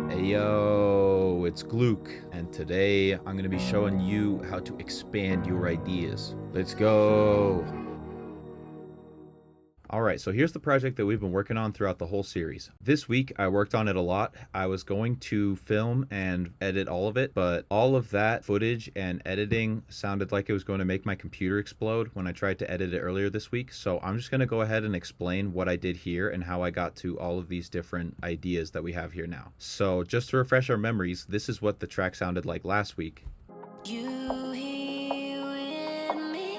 Hey yo, it's Gluck, and today I'm going to be showing you how to expand your ideas. Let's go! Alright, so here's the project that we've been working on throughout the whole series. This week I worked on it a lot. I was going to film and edit all of it, but all of that footage and editing sounded like it was going to make my computer explode when I tried to edit it earlier this week. So I'm just going to go ahead and explain what I did here and how I got to all of these different ideas that we have here now. So just to refresh our memories, this is what the track sounded like last week. You here with me?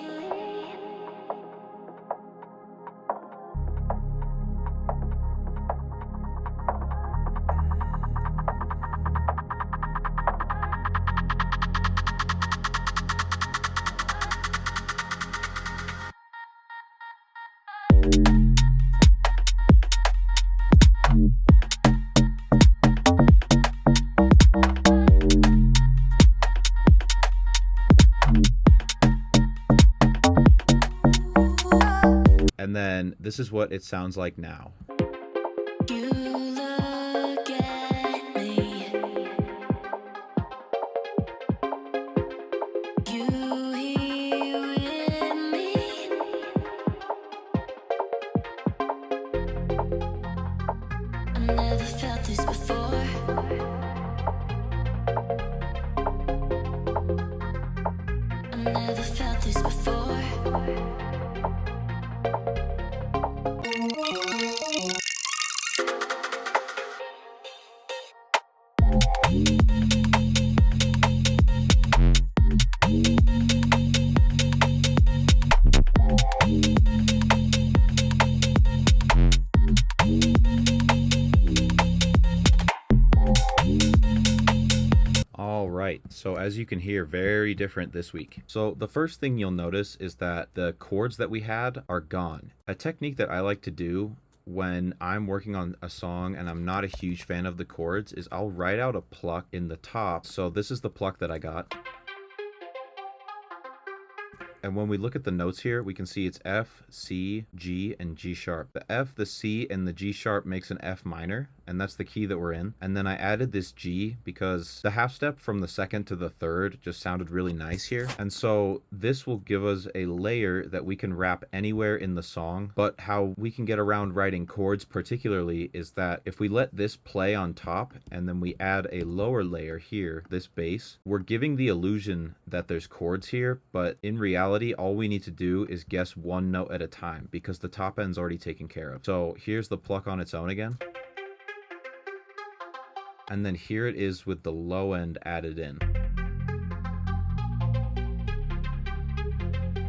And then this is what it sounds like now. You look at me. You here with me? I never felt this before. I never felt this before. Alright, so as you can hear, very different this week. So the first thing you'll notice is that the chords that we had are gone. A technique that I like to do when I'm working on a song and I'm not a huge fan of the chords is I'll write out a pluck in the top. So this is the pluck that I got. And when we look at the notes here, we can see it's F, C, G, and G sharp. The F, the C, and the G sharp makes an F minor, and that's the key that we're in. And then I added this G because the half step from the second to the third just sounded really nice here. And so this will give us a layer that we can wrap anywhere in the song. But how we can get around writing chords particularly is that if we let this play on top and then we add a lower layer here, this bass, we're giving the illusion that there's chords here, but in reality, all we need to do is guess one note at a time because the top end's already taken care of. So here's the pluck on its own again. And then here it is with the low end added in.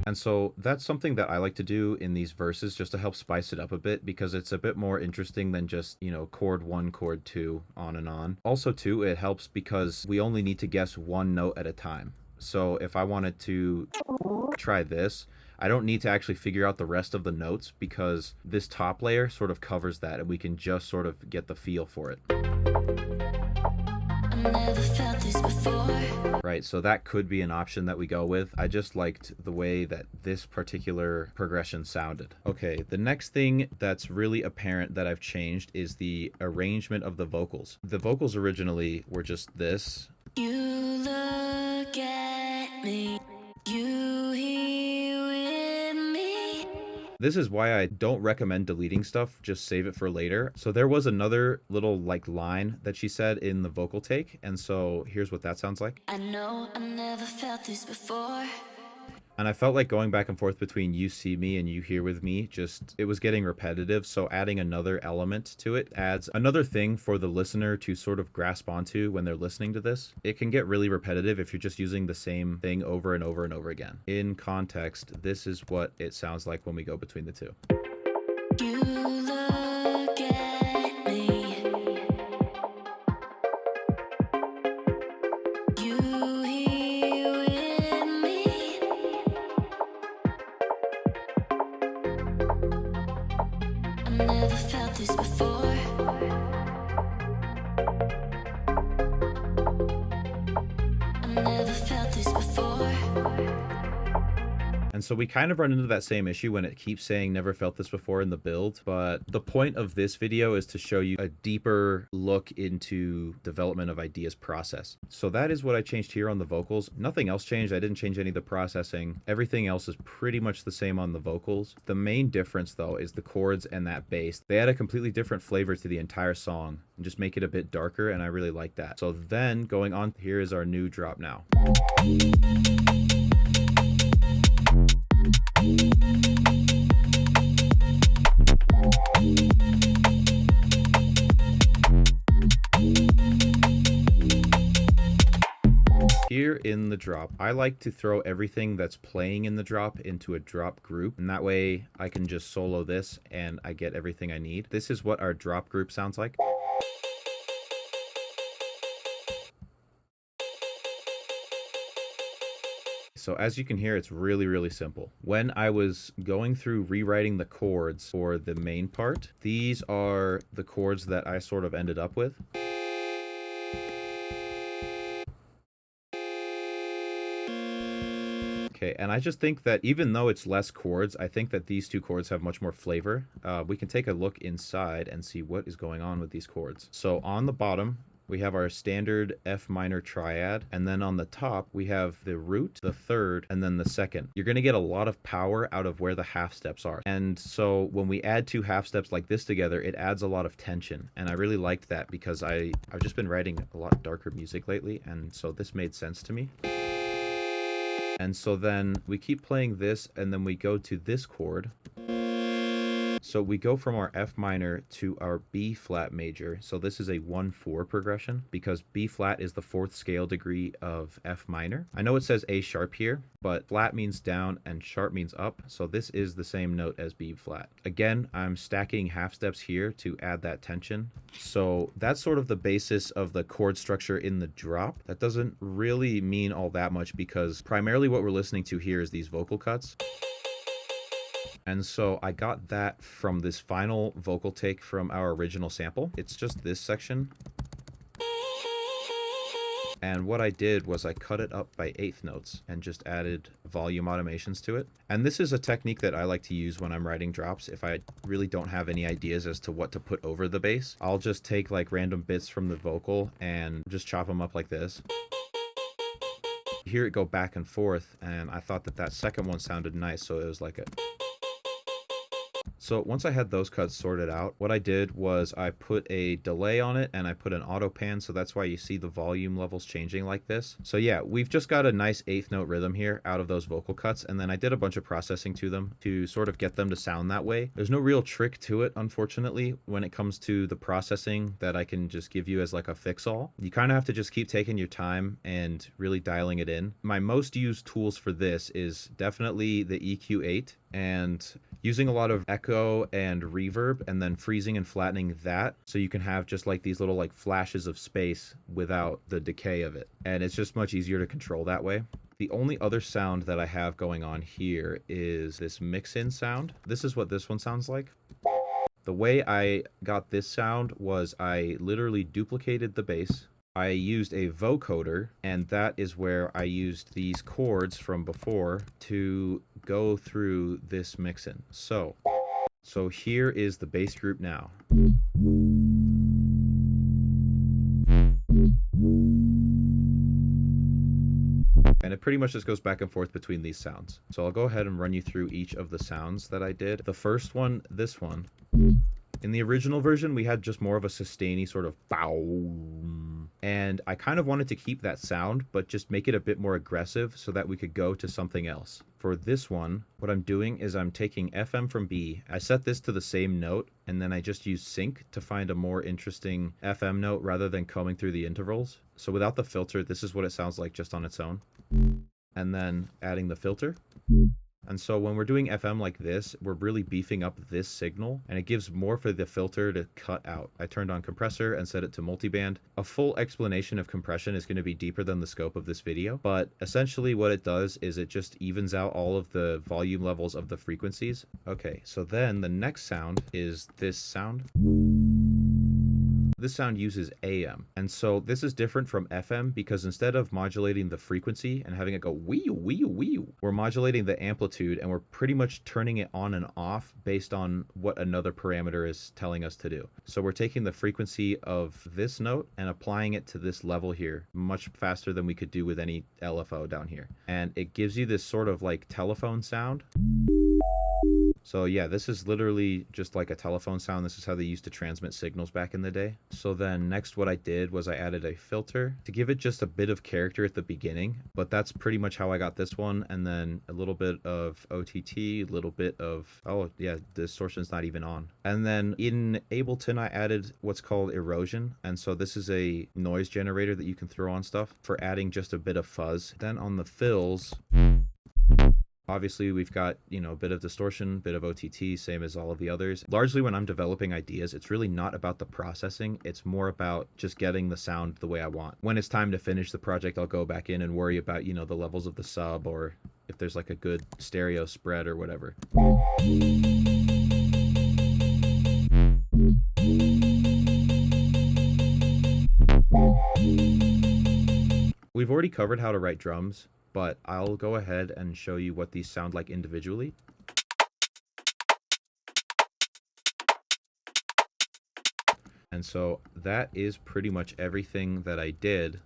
And so that's something that I like to do in these verses just to help spice it up a bit because it's a bit more interesting than just, you know, chord 1, chord 2, on and on. Also too, it helps because we only need to guess one note at a time. So if I wanted to try this, I don't need to actually figure out the rest of the notes because this top layer sort of covers that and we can just sort of get the feel for it. I never felt this before. Right, so that could be an option that we go with. I just liked the way that this particular progression sounded. Okay, the next thing that's really apparent that I've changed is the arrangement of the vocals. The vocals originally were just this. You look at me. You here with me? This is why I don't recommend deleting stuff, just save it for later. So there was another little like line that she said in the vocal take, and so here's what that sounds like. I know I never felt this before. And I felt like going back and forth between you see me and you here with me, just it was getting repetitive. So adding another element to it adds another thing for the listener to sort of grasp onto when they're listening to this. It can get really repetitive if you're just using the same thing over and over and over again. In context, this is what it sounds like when we go between the two. You look at me. You here with me? I never felt this before. I never felt this before. And so we kind of run into that same issue when it keeps saying never felt this before in the build, but the point of this video is to show you a deeper look into development of ideas process. So that is what I changed here on the vocals. Nothing else changed. I didn't change any of the processing. Everything else is pretty much the same on the vocals. The main difference though is the chords and that bass. They add a completely different flavor to the entire song and just make it a bit darker, and I really like that. So then going on, here is our new drop now. Here in the drop, I like to throw everything that's playing in the drop into a drop group, and that way I can just solo this and I get everything I need. This is what our drop group sounds like. So as you can hear, it's really, really simple. When I was going through rewriting the chords for the main part, these are the chords that I sort of ended up with. Okay, and I just think that even though it's less chords, I think that these two chords have much more flavor. We can take a look inside and see what is going on with these chords. So on the bottom, we have our standard F minor triad, and then on the top, we have the root, the third, and then the second. You're gonna get a lot of power out of where the half steps are. And so when we add two half steps like this together, it adds a lot of tension. And I really liked that because I've just been writing a lot darker music lately, and so this made sense to me. And so then we keep playing this, and then we go to this chord. So we go from our F minor to our B flat major. So this is a 1-4 progression because B flat is the 4th scale degree of F minor. I know it says A sharp here, but flat means down and sharp means up. So this is the same note as B flat. Again, I'm stacking half steps here to add that tension. So that's sort of the basis of the chord structure in the drop. That doesn't really mean all that much because primarily what we're listening to here is these vocal cuts. And so I got that from this final vocal take from our original sample. It's just this section. And what I did was I cut it up by 1/8 notes and just added volume automations to it. And this is a technique that I like to use when I'm writing drops. If I really don't have any ideas as to what to put over the bass, I'll just take like random bits from the vocal and just chop them up like this. Hear it go back and forth, and I thought that that second one sounded nice, so it was like a... So once I had those cuts sorted out, what I did was I put a delay on it and I put an auto pan, so that's why you see the volume levels changing like this. So yeah, we've just got a nice 1/8 note rhythm here out of those vocal cuts, and then I did a bunch of processing to them to sort of get them to sound that way. There's no real trick to it, unfortunately, when it comes to the processing that I can just give you as like a fix-all. You kind of have to just keep taking your time and really dialing it in. My most used tools for this is definitely the EQ8, and using a lot of echo and reverb and then freezing and flattening that so you can have just like these little like flashes of space without the decay of it. And it's just much easier to control that way. The only other sound that I have going on here is this mix-in sound. This is what this one sounds like. The way I got this sound was I literally duplicated the bass. I used a vocoder, and that is where I used these chords from before to go through this mix-in. So here is the bass group now. And it pretty much just goes back and forth between these sounds. So I'll go ahead and run you through each of the sounds that I did. The first one, this one. In the original version, we had just more of a sustainy sort of bow. And I kind of wanted to keep that sound, but just make it a bit more aggressive so that we could go to something else. For this one, what I'm doing is I'm taking FM from B. I set this to the same note, and then I just use sync to find a more interesting FM note rather than combing through the intervals. So without the filter, this is what it sounds like just on its own. And then adding the filter. And so when we're doing FM like this, we're really beefing up this signal, and it gives more for the filter to cut out. I turned on compressor and set it to multiband. A full explanation of compression is going to be deeper than the scope of this video, but essentially what it does is it just evens out all of the volume levels of the frequencies. Okay, so then the next sound is this sound. This sound uses AM. And so this is different from FM because instead of modulating the frequency and having it go wee wee wee, we're modulating the amplitude and we're pretty much turning it on and off based on what another parameter is telling us to do. So we're taking the frequency of this note and applying it to this level here much faster than we could do with any LFO down here. And it gives you this sort of like telephone sound. So yeah, this is literally just like a telephone sound. This is how they used to transmit signals back in the day. So then next what I did was I added a filter to give it just a bit of character at the beginning, but that's pretty much how I got this one. And then a little bit of OTT, a little bit of, oh yeah, distortion's not even on. And then in Ableton, I added what's called erosion. And so this is a noise generator that you can throw on stuff for adding just a bit of fuzz. Then on the fills, obviously, we've got, you know, a bit of distortion, bit of OTT, same as all of the others. Largely when I'm developing ideas, it's really not about the processing. It's more about just getting the sound the way I want. When it's time to finish the project, I'll go back in and worry about, you know, the levels of the sub or if there's like a good stereo spread or whatever. We've already covered how to write drums, but I'll go ahead and show you what these sound like individually. And so that is pretty much everything that I did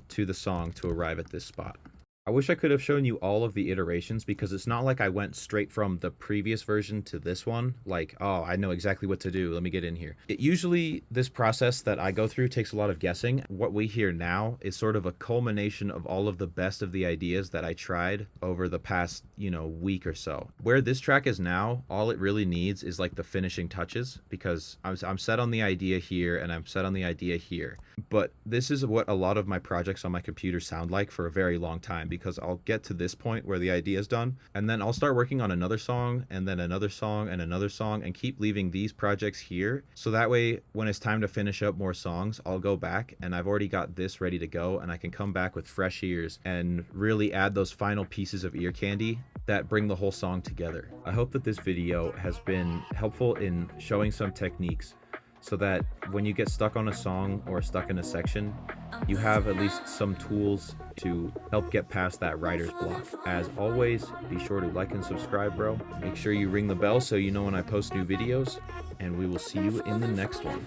to the song to arrive at this spot. I wish I could have shown you all of the iterations because it's not like I went straight from the previous version to this one. Like, oh, I know exactly what to do. Let me get in here. Usually this process that I go through takes a lot of guessing. What we hear now is sort of a culmination of all of the best of the ideas that I tried over the past, you know, week or so. Where this track is now, all it really needs is like the finishing touches because I'm set on the idea here and I'm set on the idea here. But this is what a lot of my projects on my computer sound like for a very long time because I'll get to this point where the idea is done and then I'll start working on another song and then another song and another song and keep leaving these projects here. So that way, when it's time to finish up more songs, I'll go back and I've already got this ready to go and I can come back with fresh ears and really add those final pieces of ear candy that bring the whole song together. I hope that this video has been helpful in showing some techniques so that when you get stuck on a song or stuck in a section, you have at least some tools to help get past that writer's block. As always, be sure to like and subscribe, bro. Make sure you ring the bell so you know when I post new videos, and we will see you in the next one.